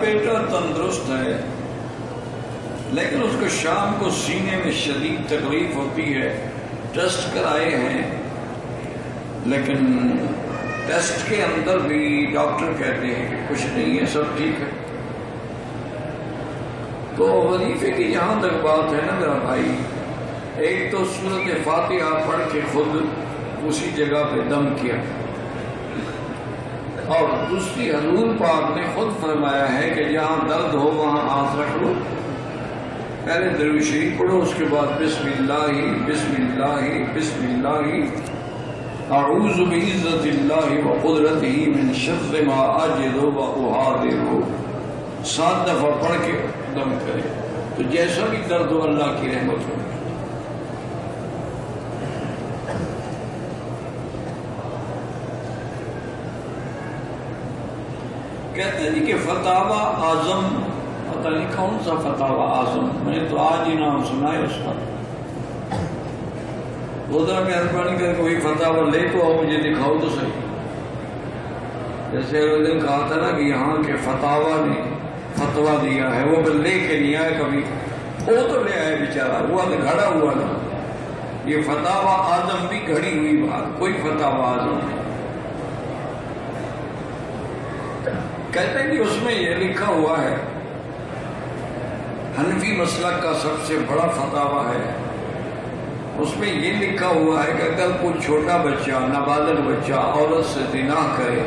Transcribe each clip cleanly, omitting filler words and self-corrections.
بیٹا تندرست ہے لیکن اس کو شام کو سینے میں شدید تکلیف ہوتی ہے، ٹیسٹ کرائے ہیں لیکن ٹیسٹ کے اندر بھی ڈاکٹر کہتے ہیں کہ کچھ نہیں ہے، سب ٹھیک ہے۔ تو وظیفے کی جہاں تک بات ہے نا میرا بھائی، ایک تو سورۃ فاتحہ پڑھ کے خود اسی جگہ پہ دم کیا، اور دوسری حضور پاک نے خود فرمایا ہے کہ جہاں درد ہو وہاں ہاتھ رکھ لو، پہلے درود شریف پڑھو، اس کے بعد بسم اللہ بسم اللہ بسم اللہ، اعوذ بعزت اللہ وقدرتہ من شر ما اجد واحاذر، 7 دفعہ پڑھ کے دم کرے تو جیسا بھی درد ہو اللہ کی رحمت ہو۔ کہتے ہیں جی کہ فتاوی اعظم، پتہ نہیں کون سا فتاوی اعظم، میں نے تو آج ہی نام سنا ہے اس کا، وہ ذرا مہربانی کر کوئی فتاوی لے تو آؤ، مجھے دکھاؤ تو صحیح۔ جیسے اس دن کہا تھا نا کہ یہاں کے فتاوی نے فتویٰ دیا ہے، وہ لے کے نہیں آئے کبھی، وہ تو لے آئے بیچارہ، ہوا تو گھڑا ہوا نا، یہ فتاوی اعظم بھی گھڑی ہوئی بات، کوئی فتاوی اعظم نہیں۔ کہتے ہیں کہ اس میں یہ لکھا ہوا ہے، حنفی مسلک کا سب سے بڑا فتاوی ہے، اس میں یہ لکھا ہوا ہے کہ اگر کوئی چھوٹا بچہ، نابالغ بچہ عورت سے زنا کرے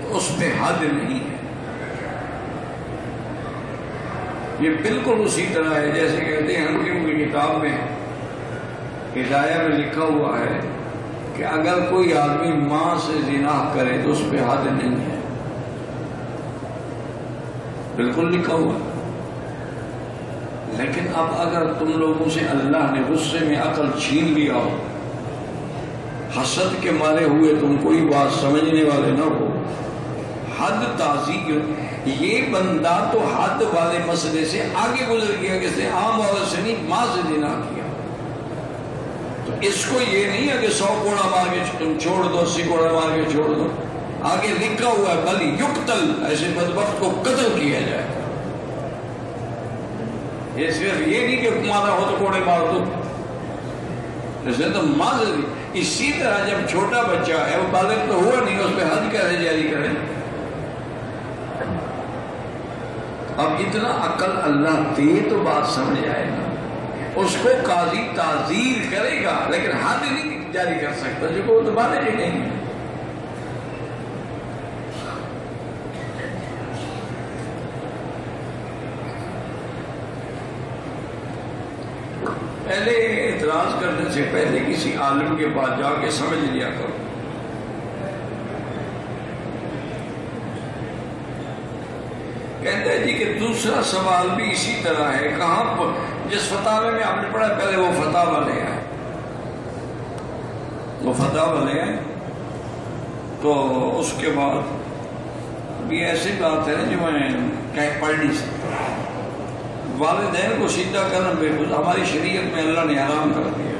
تو اس میں حد نہیں ہے۔ یہ بالکل اسی طرح ہے جیسے کہتے ہیں حنفیوں کی کتاب میں ہدایہ میں لکھا ہوا ہے کہ اگر کوئی آدمی ماں سے زنا کرے تو اس پہ حد نہیں ہے، بالکل لکھا ہوا۔ لیکن اب اگر تم لوگوں سے اللہ نے غصے میں عقل چھین لیا ہو، حسد کے مارے ہوئے تم کوئی بات سمجھنے والے نہ ہو، حد تعزیر، یہ بندہ تو حد والے مسئلے سے آگے گزر گیا، کس نے عام عورت سے نہیں، ماں سے زنا کیا، تو اس کو یہ نہیں ہے کہ 100 کوڑا مار کے تم چھوڑ دو، 80 کوڑا مار کے چھوڑ دو، آگے لکھا ہوا ہے بل یقتل، ایسے بدبخت کو قتل کیا جائے۔ یہ صرف یہ نہیں کہ مارا ہو تو کوڑے مار دو، جیسے تو ماں سے بھی۔ اسی طرح جب چھوٹا بچہ ہے، وہ بالغ تو ہوا نہیں، اس پہ حد کیسے جاری کریں؟ اب اتنا عقل اللہ دے تو بات سمجھ آئے گا، اس کو قاضی تعزیر کرے گا لیکن حد نہیں جاری کر سکتا، جو کو تو بالغ ہی نہیں۔ پہلے اعتراض کرنے سے پہلے کسی عالم کے پاس جا کے سمجھ لیا کرو۔ کہتے ہیں جی کہ دوسرا سوال بھی اسی طرح ہے، کہاں پر جس فتاوے میں آپ نے پڑھا پہلے وہ فتاوی لے آئے، وہ فتاوی لے آئے، تو اس کے بعد بھی ایسی بات ہے جو میں پڑھ نہیں سکتا، والدین کو سیدھا کرنا بالکل ہماری شریعت میں اللہ نے حرام کر دیا۔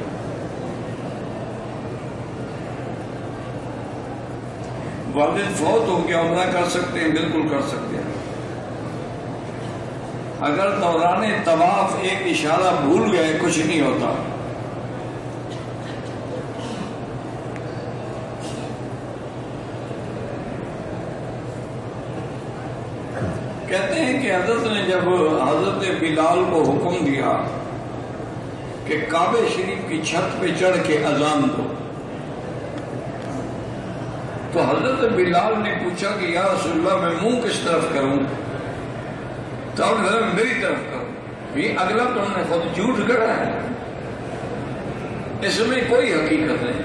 والد فوت ہو گیا، عمرہ کر سکتے ہیں، بالکل کر سکتے ہیں، اگر دوران طواف ایک اشارہ بھول گئے کچھ نہیں ہوتا۔ کہتے ہیں کہ حضرت نے جب حضرت بلال کو حکم دیا کہ کعبہ شریف کی چھت پہ چڑھ کے اذان دو، تو حضرت بلال نے پوچھا کہ یا رسول اللہ میں منہ کس طرف کروں؟ تو آپ نے میری طرف کرو، یہ اگلا تم نے خود جھوٹ گڑا ہے، اس میں کوئی حقیقت نہیں۔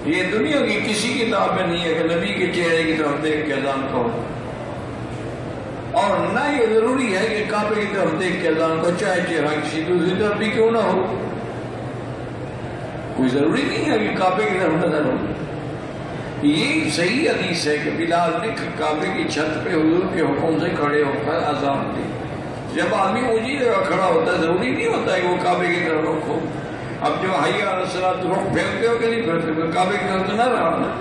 یہ دنیا کی کسی کتاب میں نہیں ہے کہ نبی کے چہرے کی طرف دیکھ کے اذان کہو، اور نہ یہ ضروری ہے کہ کعبے کی طرف دیکھ کے اذان کو، چاہے چہرہ کسی دوسری طرف بھی کیوں نہ ہو، کوئی ضروری نہیں ہے کہ کعبے کی طرف نظر ہو۔ یہ صحیح حدیث ہے کہ بلال نے کعبے کی چھت پہ حضور کے حکم سے کھڑے ہو کر اذان دی۔ جب آدمی اونچی جگہ کھڑا ہوتا ہے ضروری نہیں ہوتا ہے کہ وہ کعبے کی طرف رخ ہو۔ اب جو حی علی الصلاۃ رخ پھیرتے ہو کہ نہیں پھیرتے، کعبے کی طرف تو نہ رہا نا۔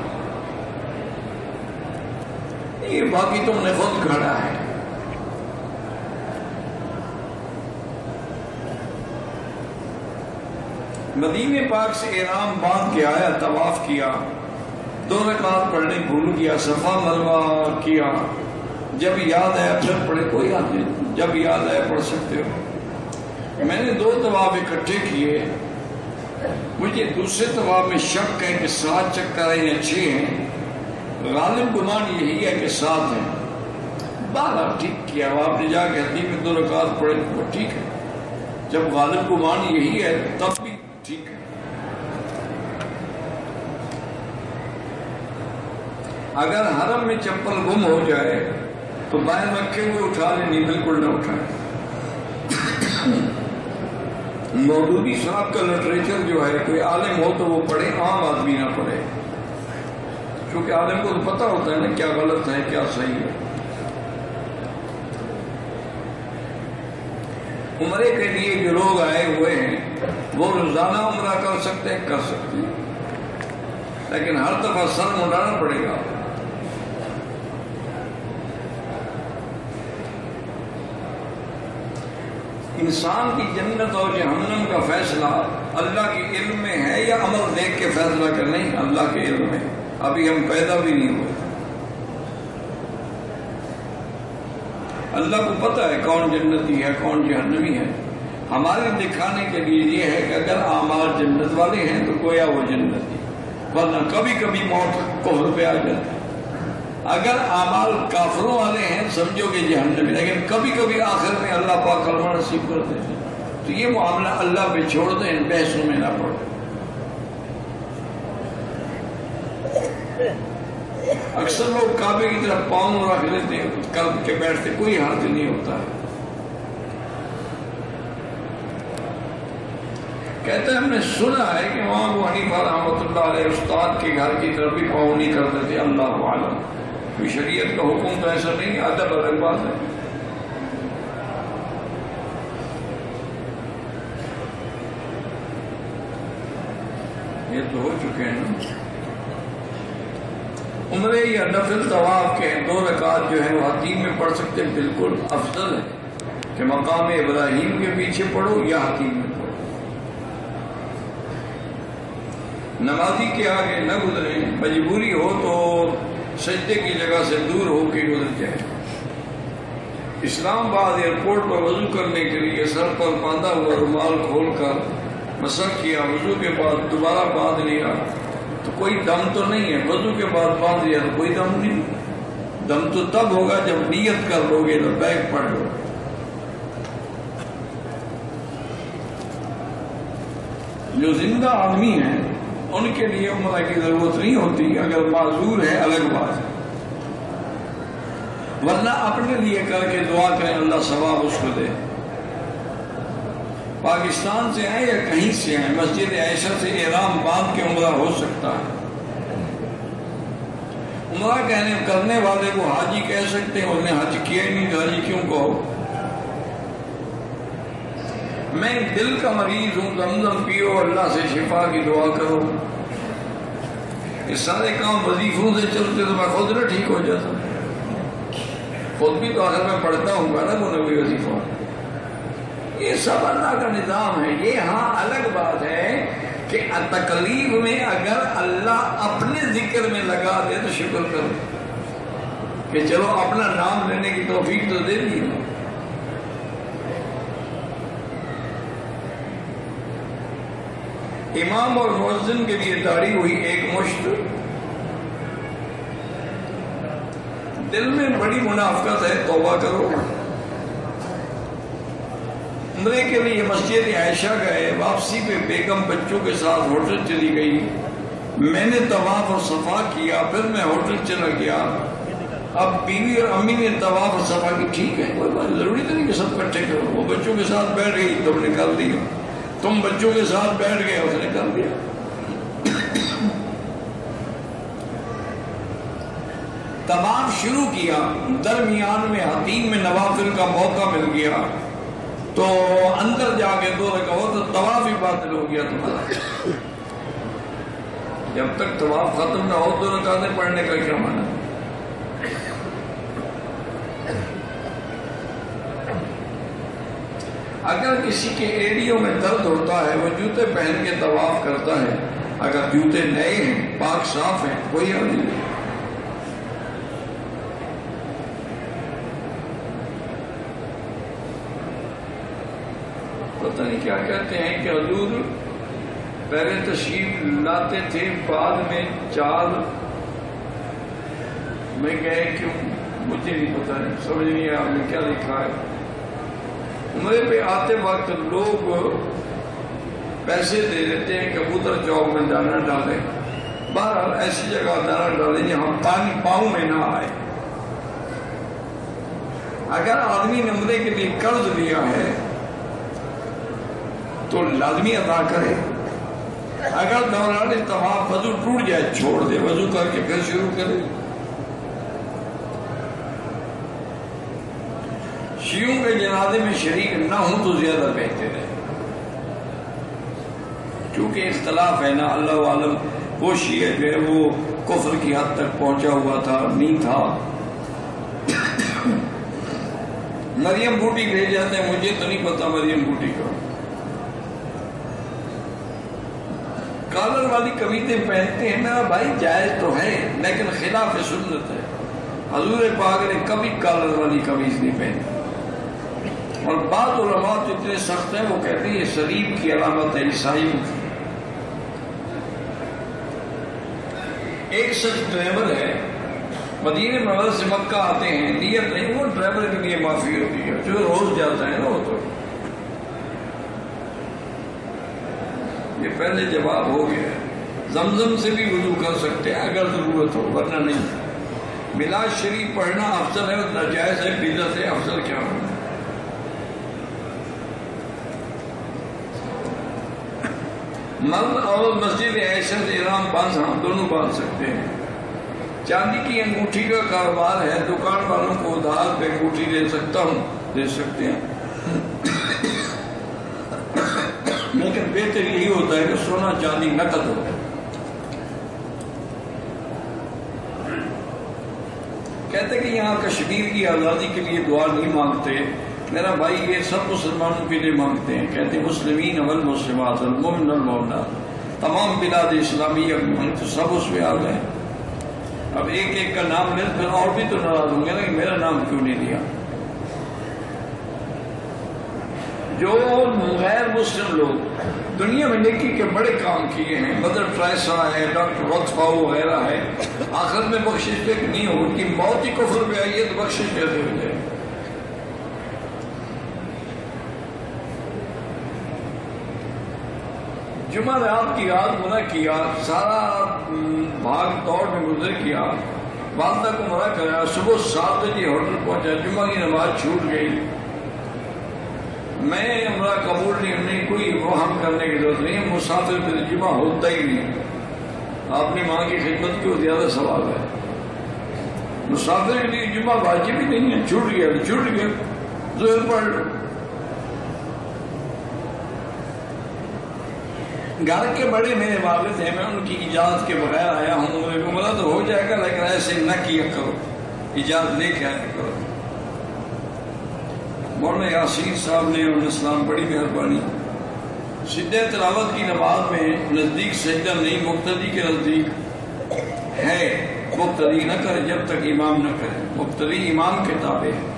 یہ باقی تم نے خود کھڑا ہے. مدینے پاک سے احرام باندھ کے آیا, طواف کیا, 2 رکعت پڑھنے بھول گیا, صفا مروا کیا, جب یاد آیا پھر پڑھے, کوئی یاد نہیں, جب یاد آیا پڑھ سکتے ہو. میں نے 2 طواف اکٹھے کیے, مجھے دوسرے طواف میں شک ہے کہ 7 چکر ہیں 6 ہیں, غالب گمان یہی ہے کہ 7 ہیں. بارہ ٹھیک کیا, آپ نے جا کے حدیث میں 2 رکعت پڑھے وہ ٹھیک ہے, جب غالب گمان یہی ہے تب بھی ٹھیک ہے. اگر حرم میں چپل گم ہو جائے تو باہر رکھے ہوئے اٹھا لیں, بالکل نہ اٹھائیں. مودودی صاحب کا لٹریچر جو ہے, کوئی عالم ہو تو وہ پڑھے, عام آدمی نہ پڑھے, کیونکہ عالم کو تو پتہ ہوتا ہے نا کیا غلط ہے کیا صحیح ہے. عمرے کے لیے جو لوگ آئے ہوئے ہیں وہ روزانہ عمرہ کر سکتے ہیں, کر سکتے ہیں, لیکن ہر دفعہ سر منڈانا پڑے گا. انسان کی جنت اور جہنم کا فیصلہ اللہ کے علم میں ہے یا عمل دیکھ کے فیصلہ کر؟ نہیں, اللہ کے علم میں. ابھی ہم پیدا بھی نہیں ہوئے. اللہ کو پتہ ہے کون جنتی ہے کون جہنمی ہے. ہمارے دکھانے کے لیے یہ ہے کہ اگر اعمال جنت والے ہیں تو گویا وہ جنتی, ورنہ کبھی کبھی موت کفر پہ آ جاتی. اگر اعمال کافروں والے ہیں سمجھو کہ جہنمی, لیکن کبھی کبھی آخر میں اللہ پاک کلمہ نصیب کرتے ہیں. تو یہ معاملہ اللہ پہ چھوڑ دیں, ان بحثوں میں نہ پڑیں. اکثر لوگ کعبے کی طرف پاؤں رکھ لیتے ہیں, کر کے بیٹھتے, کوئی حرج نہیں ہوتا ہے. کہتے ہیں ہم نے سنا ہے کہ وہاں ابو حنیفہ رحمۃ اللہ علیہ استاد کے گھر کی طرف بھی پاؤں نہیں کرتے تھے. اللہ عالم, کوئی شریعت کا حکم تو ایسا نہیں, ادب الگ بات ہے. یہ تو ہو چکے ہیں نا. عمرے یا نفل طواف کے 2 رکعت جو ہیں وہ حتیم میں پڑھ سکتے, بالکل افضل ہے کہ مقام ابراہیم کے پیچھے پڑھو یا حتیم میں پڑھو. نمازی کے آگے نہ گزریں, مجبوری ہو تو سجدے کی جگہ سے دور ہو کے گزر جائے. اسلام آباد ایئرپورٹ پر وضو کرنے کے لیے سر پر باندھا ہوا رومال کھول کر مسح کیا, وضو کے بعد دوبارہ باندھ لیا تو کوئی دم تو نہیں ہے. وضو کے بعد باندھ لیا تو کوئی دم نہیں. دم تو تب ہوگا جب نیت کر لو گے, لبیک پڑھ لو. جو زندہ آدمی ہیں ان کے لیے عمرہ کی ضرورت نہیں ہوتی, اگر معذور ہے الگ بات ہے, ورنہ اپنے لیے کر کے دعا کریں اللہ ثواب اس کو دے. پاکستان سے آئے یا کہیں سے آئے, مسجد عائشہ سے احرام باندھ کے عمرہ ہو سکتا ہے. عمرہ کرنے والے کو حاجی کہہ سکتے ہیں, اس نے حج کیا ہی نہیں, حاجی کیوں کہو. میں دل کا مریض ہوں, زمزم پیو, اللہ سے شفا کی دعا کرو. یہ سارے کام وظیفوں سے چلتے تو میں خود نہ ٹھیک ہو جاتا. خود بھی تو آخر میں پڑھتا ہوں گا نا وہ نبی وظیفہ. یہ سب اللہ کا نظام ہے. یہ ہاں الگ بات ہے کہ تکلیف میں اگر اللہ اپنے ذکر میں لگا دے تو شکر کرو کہ چلو اپنا نام لینے کی توفیق تو دے دی. امام اور مؤذن کے لیے داڑھی ہوئی 1 مشت. دل میں بڑی منافقت ہے, توبہ کرو. عمرے کے لیے مسجد عائشہ گئے, واپسی پہ بیگم بچوں کے ساتھ ہوٹل چلی گئی. میں نے طواف اور صفا کیا, پھر میں ہوٹل چلا گیا. اب بیوی اور امی نے طواف اور صفا کی, ٹھیک ہے, کوئی بات ضروری تو نہیں کہ سب اکٹھے کرو. وہ بچوں کے ساتھ بیٹھ گئی, تم نے کر دیا. تم بچوں کے ساتھ بیٹھ گئے, اس نے کر دیا. طواف شروع کیا, درمیان میں حتیم میں نوافل کا موقع مل گیا تو اندر جا کے 2 رکعت تو طواف ہی باطل ہو گیا تمہارا. جب تک طواف ختم نہ ہو 2 رکعتیں پڑھنے کا کیا معنی. اگر کسی کے ایڑیوں میں درد ہوتا ہے وہ جوتے پہن کے طواف کرتا ہے، اگر جوتے نئے ہیں پاک صاف ہیں کوئی حرج نہیں۔ پتہ نہیں کیا کہتے ہیں کہ حضور پہلے تشریف لاتے تھے، بعد میں چال میں گئے کیوں مجھے نہیں پتا ہے، سمجھ نہیں ہے آپ نے کیا لکھا ہے۔ عمرے پہ آتے وقت لوگ پیسے دے دیتے ہیں کبوتر چوک میں دانا ڈالیں، بہرحال ایسی جگہ دانا ڈالیں جہاں پانی پاؤں میں نہ آئے۔ اگر آدمی نے عمرے کے لیے قرض لیا ہے تو لازمی ادا کرے، اگر دوران طواف وضو ٹوٹ جائے چھوڑ دے، وضو کر کے پھر شروع کرے۔ شیعوں کے جنازے میں شریک نہ ہوں تو زیادہ بہتر ہے، کیونکہ اختلاف ہے نا، اللہ عالم وہ شیعہ جو ہے وہ کفر کی حد تک پہنچا ہوا تھا نہیں تھا۔ مریم بوٹی بھیج جاتے ہیں، مجھے تو نہیں پتا مریم بوٹی کا۔ کالر والی قمیضیں پہنتے ہیں میرا بھائی جائز تو ہے لیکن خلاف سنت ہے، حضور پاک نے کبھی کالر والی قمیض نہیں پہنی۔ اور بعض علماء تو اتنے سخت ہیں وہ کہتے ہیں یہ صلیب کی علامت ہے عیسائیوں کی۔ ایک شخص ڈرائیور ہے، مدینہ منورہ سے مکہ آتے ہیں، نیت نہیں، وہ ڈرائیور کے لیے معافی ہوتی ہے جو روز جاتا ہے نا وہ تو۔ یہ پہلے جواب ہو گیا، زمزم سے بھی وضو کر سکتے ہیں اگر ضرورت ہو، ورنہ نہیں۔ میلاد شریف پڑھنا افضل ہے، ناجائز ہے، بدعت ہے، افضل کیا ہو؟ مرد اور مسجد عائشہ سے احرام باندھ، ہاں دونوں باندھ سکتے ہیں۔ چاندی کی انگوٹھی کا کاروبار ہے، دکان والوں کو ادھار پہ انگوٹھی دے سکتا ہوں، دے سکتے ہیں، لیکن بہتر یہی ہوتا ہے کہ سونا چاندی نقد ہو۔ کہتے کہ یہاں کشمیر کی آزادی کے لیے دعا نہیں مانگتے، میرا بھائی یہ سب مسلمانوں کے لیے مانگتے ہیں، کہتے ہیں مسلمین والمسلمات المؤمن والمؤمنات، تمام بلاد اسلامیہ تو سب اس میں آ گئے۔ اب ایک ایک کا نام لے پھر اور بھی تو ناراض ہوں گے نا کہ میرا نام کیوں نہیں لیا۔ جو غیر مسلم لوگ دنیا میں نیکی کے بڑے کام کیے ہیں، مدر ٹریسا ہے، ڈاکٹر وقفاؤ وغیرہ ہے، آخر میں بخشش تک نہیں ہو، ان کی موت ہی کفر پہ آئی ہے تو بخشش کیسے ہو جائے؟ جمعہ رات کی رات منع کیا، سارا بھاگ دوڑ میں گزر کیا، والدہ کو منع کرا، صبح 7 بجے ہوٹل پہنچا، جمعہ کی نماز چھوٹ گئی، میں عمرہ قبول نہیں، کوئی وہم کرنے کی ضرورت نہیں، مسافر پہ جمعہ ہوتا ہی نہیں، آپ نے ماں کی خدمت کی زیادہ ثواب ہے۔ مسافر کے لیے جمعہ واجب ہی نہیں ہے، چھوٹ گیا ظہر پڑھ لو۔ گھر کے بڑے میرے والد ہیں، میں ان کی اجازت کے بغیر آیا ہوں، عمرہ تو ہو جائے گا لیکن ایسے نہ کیا کرو، اجازت لے کے آیا کرو۔ مولانا یاسین صاحب نے انہوں نے اسلام بڑی مہربانی، سجدہ تلاوت کی نماز میں نزدیک سجدہ نہیں، مقتدی کے نزدیک ہے، مقتدی نہ کرے جب تک امام نہ کرے، مقتدی امام کے تابع ہے۔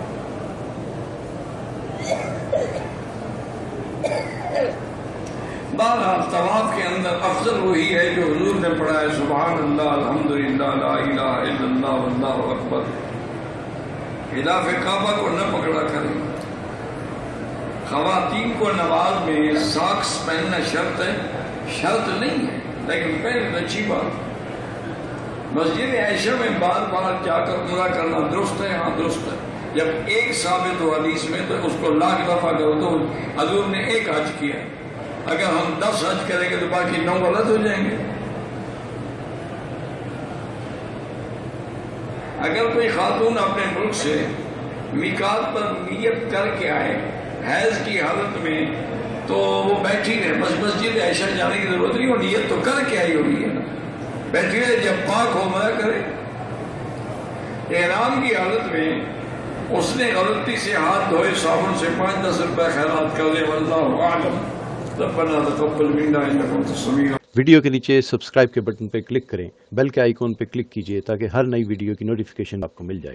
بہرحال طواف کے اندر افضل وہی ہے جو حضور نے پڑھا ہے، سبحان اللہ الحمدللہ لا الہ الا اللہ واللہ اکبر۔ خلاف کعبہ کو نہ پکڑا کریں۔ خواتین کو نماز میں ساکس پہننا شرط ہے، شرط نہیں ہے لیکن پہلے اچھی بات۔ مسجد عائشہ میں بار بار جا کر عمرہ کرنا درست ہے، ہاں درست ہے، جب ایک ثابت ہو حدیث میں تو اس کو لاکھ دفعہ کرو تو حضور نے ایک حج کیا، اگر ہم 10 حج کریں گے تو باقی 9 غلط ہو جائیں گے۔ اگر کوئی خاتون اپنے ملک سے میقات پر نیت کر کے آئے حیض کی حالت میں تو وہ بیٹھی رہے، بس مسجد عائشہ جانے کی ضرورت نہیں، وہ نیت تو کر کے آئی ہوئی ہے نا، بیٹھی رہے، جب پاک ہو عمرہ کرے۔ احرام کی حالت میں اس نے غلطی سے ہاتھ دھوئے صابن سے 5-10 روپے خیرات کر دے، واللہ اعلم، ربنا تقبل منا انک انت السمیع۔ ویڈیو کے نیچے سبسکرائب کے بٹن پہ کلک کریں، بیل کے آئیکن پہ کلک کیجئے تاکہ ہر نئی ویڈیو کی نوٹیفیکیشن آپ کو مل جائے۔